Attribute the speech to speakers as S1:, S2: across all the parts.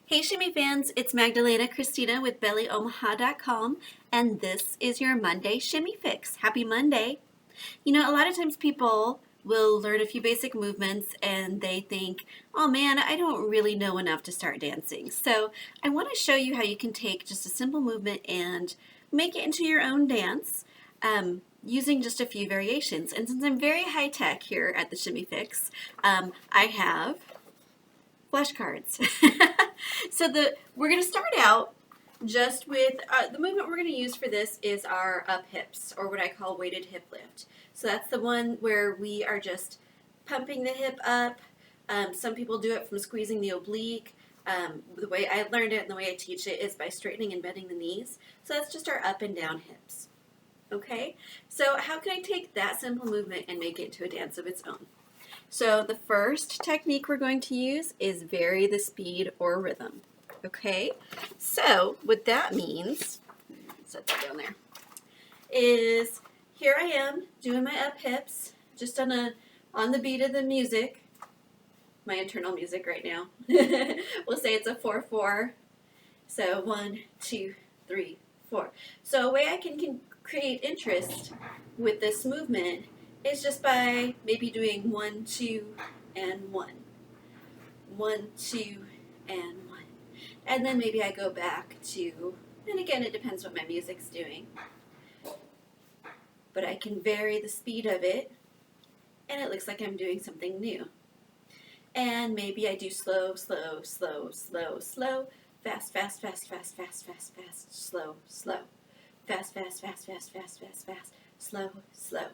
S1: Hey Shimmy fans, it's Magdalena Christina with BellyOmaha.com, and this is your Monday Shimmy Fix. Happy Monday! You know, a lot of times people will learn a few basic movements and they think, oh man, I don't really know enough to start dancing. So I want to show you how you can take just a simple movement and make it into your own dance using just a few variations. And since I'm very high tech here at the Shimmy Fix, I have flashcards. So we're going to start out just with the movement we're going to use for this is our up hips, or what I call weighted hip lift. So that's the one where we are just pumping the hip up. Some people do it from squeezing the oblique. The way I learned it and the way I teach it is by straightening and bending the knees. So that's just our up and down hips. Okay, so how can I take that simple movement and make it into a dance of its own? So the first technique we're going to use is vary the speed or rhythm. Okay, so what that means, set that down there, is here I am doing my up hips just on the beat of the music, my internal music right now. We'll say it's a 4/4. So 1, 2, 3, 4. So a way I can create interest with this movement is just by maybe doing 1, 2, and 1. 1, 2, and 1. And then maybe I go back to, and again, it depends what my music's doing. But I can vary the speed of it, and it looks like I'm doing something new. And maybe I do slow, slow, slow, slow, slow, fast, fast, fast, fast, fast, fast, fast, slow, slow, fast, fast, fast, fast, fast, fast, fast, slow, slow.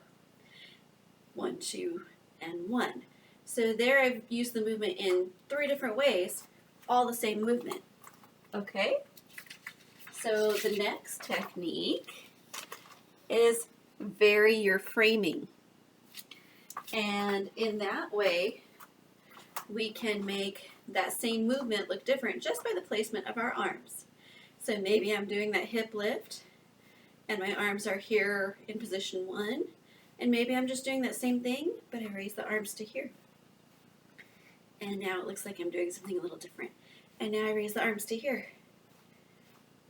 S1: 1, 2, and 1. So there I've used the movement in 3 different ways, all the same movement. Okay? So the next technique is vary your framing. And in that way, we can make that same movement look different just by the placement of our arms. So maybe I'm doing that hip lift, and my arms are here in position 1. And maybe I'm just doing that same thing, but I raise the arms to here. And now it looks like I'm doing something a little different. And now I raise the arms to here.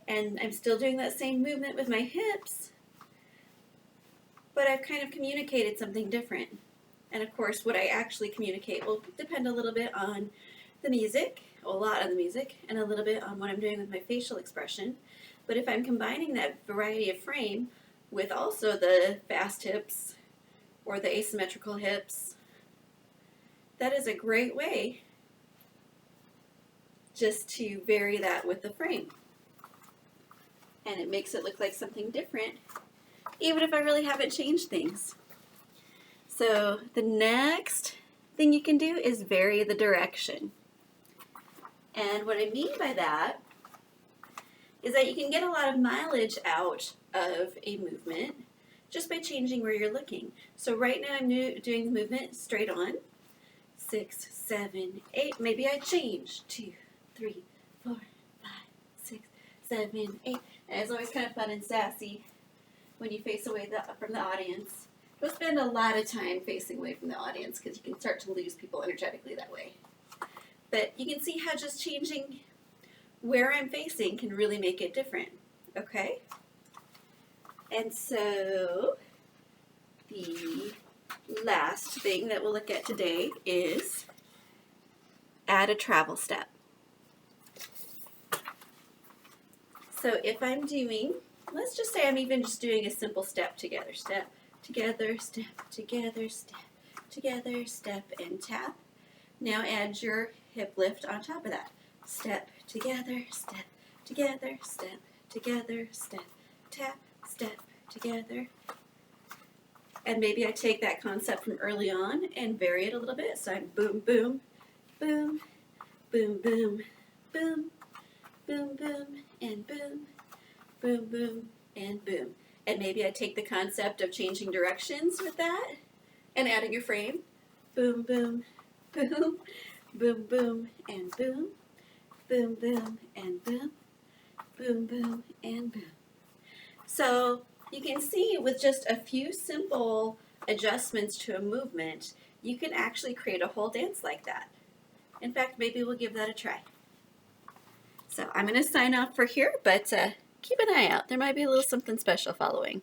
S1: And I'm still doing that same movement with my hips, but I've kind of communicated something different. And of course, what I actually communicate will depend a little bit on the music, a lot on the music, and a little bit on what I'm doing with my facial expression. But if I'm combining that variety of frame with also the fast hips or the asymmetrical hips, that is a great way just to vary that with the frame. And it makes it look like something different, even if I really haven't changed things. So the next thing you can do is vary the direction. And what I mean by that is that you can get a lot of mileage out of a movement just by changing where you're looking. So right now I'm doing the movement straight on. 6, 7, 8. Maybe I change. 2, 3, 4, 5, 6, 7, 8. And it's always kind of fun and sassy when you face away from the audience. You'll spend a lot of time facing away from the audience because you can start to lose people energetically that way. But you can see how just changing where I'm facing can really make it different. Okay? And so the last thing that we'll look at today is add a travel step. So if I'm doing, let's just say I'm even just doing a simple step together, step, together, step, together, step, together, step, and tap. Now add your hip lift on top of that. Step, together, step, together, step, together, step, tap, step, together. And maybe I take that concept from early on and vary it a little bit. So I'm boom, boom, boom, boom, boom, boom, boom, boom, and boom, boom, boom, and boom. And maybe I take the concept of changing directions with that and adding your frame. Boom, boom, boom, boom, boom, and boom, boom, boom, and boom, boom, boom, and boom. So you can see with just a few simple adjustments to a movement, you can actually create a whole dance like that. In fact, maybe we'll give that a try. So I'm going to sign off for here, but keep an eye out. There might be a little something special following.